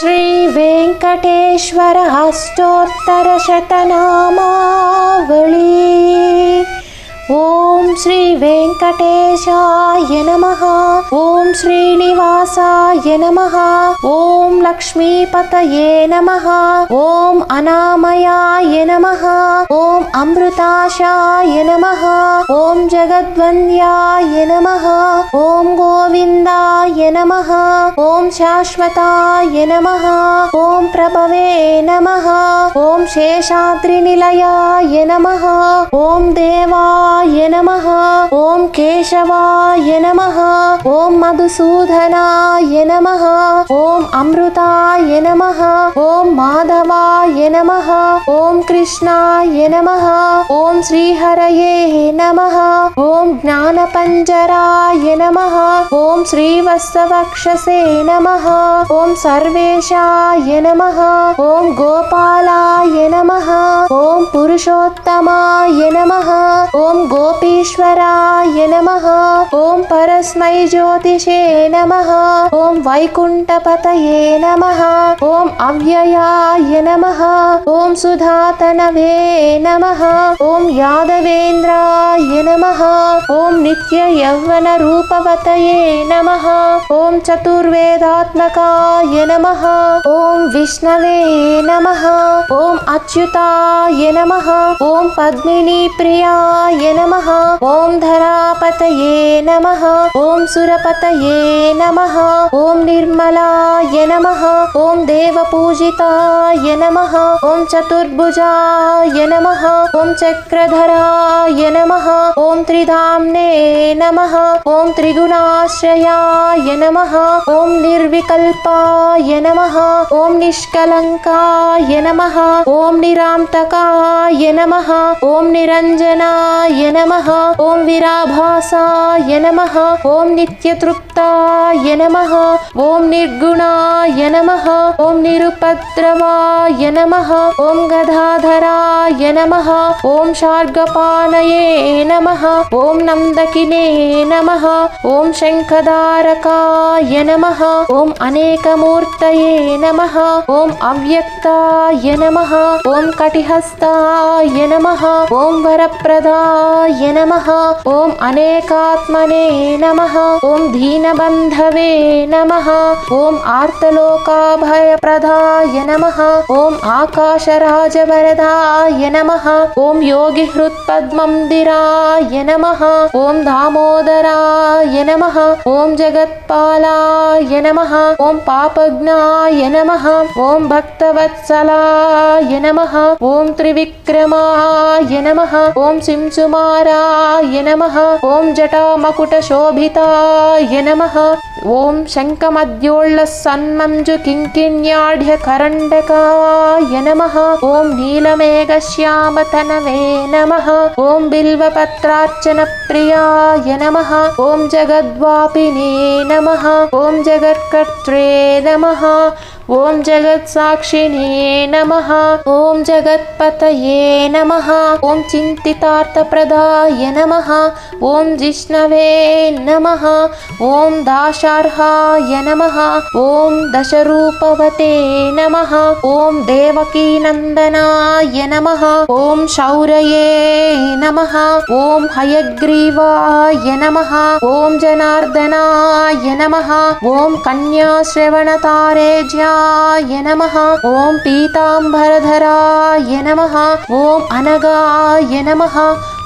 श्री वेंकटेश्वर अष्टोत्तरशतनामावली। ओम श्री वेंकटेशाय नमः। ओम श्रीनिवासाय नमः। ओम लक्ष्मीपतये नमः। ओम अनामयाय नमः। ओम अमृताशाय नमः। ओम जगद्वन्द्याय नमः। ओम गोविंदाय नमः। ओम शाश्वताय नमः। ओम प्रभवे नमः। ओम शेषाद्रिनिलयाय नमः। ओम देवाय नमः। ओम केशवाय नमः। ओम मधुसूदनाय नमः। ओम अमृताय नमः। ओम माधवाय नमः। ओम कृष्णाय नमः। ओम श्रीहरये नमः। ओम ज्ञानपञ्जराय नमः। ओम श्रीवत्सवक्षसे नमः। ओम सर्वेशाय नमः। ओम गोपालाय नमः। ओम पुरुषोत्तमाय नमः। ओम गोपीश्वराय नमः। ओम परस्मै ज्योतिषे नमः। ओम वैकुण्ठपतये नमः। ओम अव्ययाय नमः। ओम सुधातनवे नमः। ओम यादवेन्द्राय नमः। ओम नित्ययौवनरूपवतये नमः। ओम चतुर्वेदात्मकाय नमः। ओम विष्णवे नमः। ओम अच्युताय नमः। ओम पद्मिनीप्रियाय नमः। ओम धरापतये नमः। ओम सुरपतये नमः। ओम निर्मलाय नमः। ओम देवपूजिताय नमः। ओम चतुर्भुजाय नमः। ओम चक्रधराय नमः। ओम त्रिधाम्ने नमः। ओम त्रिगुणाश्रयाय नमः। ओम निर्विकल्पाय नमः। ओम निष्कलंकाय नमः। ओम निरांतकाय नमः। ओम निरंजनाय नमः। ओम वीराभासाय नमः। ओम नित्यतृप्ताय नमः। ओम निर्गुणाय नमः। ओम निरुपद्रवाय नमः। ओम गदाधराय नमः। ओम शार्गपाणये नमः। ओम नंदकिने नमः। ओम शंखधारकाय नमः। ओम अनेकमूर्तये नमः। ओम अव्यक्ताय नमः। ओम कटिहस्ताय नमः। ओम वरप्रदाय नमः। ओम अनेकात्मने नमः। ओम दीनबन्धवे नमः। ओम आर्तलोकाभयप्रदाय नमः। ओम आकाशराजवरदाय नमः। ओम योगिहृत्पद्मन्दिराय नमः। ओम दामोदराय नमः। ओम जगत्पालाय नमः। ओम पापज्ञाय नमः। ओम भक्तवत्सलाय नमः। ओम त्रिविक्रमाय नमः। ओम सिंसुमाराय नमः। ओम जटामकुटशोभिताय नमः। ओम शङ्खमद्योळ्ळसन्मञ्जु किङ्किण्याढ्यकरण्डकाय नमः। ओम नीलमेघश्यामतनवे नमः। ओम बिल्वपत्रार्चनप्रियाय नमः। ओम जगद्वापिने नमः। ओम जगत्कर्त्रे नमः। ओम जगत्साक्षिणे नमः। ओम जगत्पतये नमः। ओम चिन्तितार्थप्रदाय नमः। ओम जिष्णवे नमः। ओम दाशार्हाय नमः। ओम दशरूपवते नमः। ओम देवकीनन्दनाय नमः। ओम शौर्ये नमः। ओम हयग्रीवाय नमः। ओम जनार्दनाय नमः। ओम कन्याश्रवणतारेज्या नमः। ओम पीतांबरधराय नमः। ओम अनगाय नमः।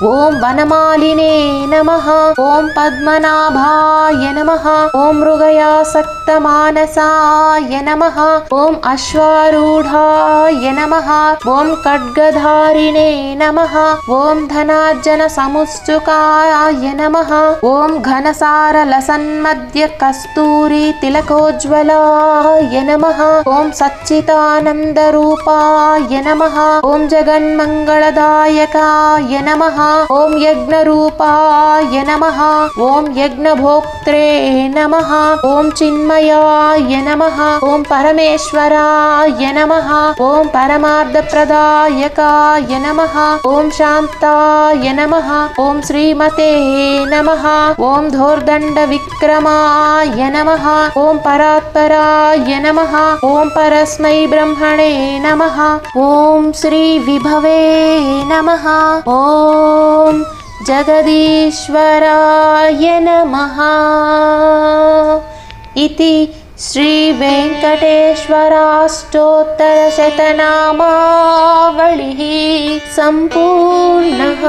ओम वनमालिने नमः। ओम पद्मनाभाय नमः। ओम मृगयासक्तमानसाय नमः। ओम अश्वारूढाय नमः। ओम खड्गधारिणे नमः। ओम धनार्जनसमुत्सुकाय नमः। ओम घनसारलसन्मध्यकस्तूरी तिलकोज्ज्वलाय नमः। ओम सच्चिदानन्दरूपाय नमः। ओम जगन्मङ्गलदायकाय नमः। ॐ यज्ञरूपाय नमः ॐ यज्ञभोक्त्रे नमः ॐ चिन्मयाय नमः ॐ परमेश्वराय नमः ॐ परमार्थप्रदायकाय नमः ॐ शान्ताय नमः ॐ श्रीमते नमः ॐ धोर्दण्डविक्रमाय नमः ॐ परात्पराय नमः ॐ परस्मै ब्रह्मणे नमः ॐ श्रीविभवे नमः ॐ जगदीश्वराय नमः इति श्रीवेङ्कटेश्वराष्टोत्तरशतनामावलिः सम्पूर्णः।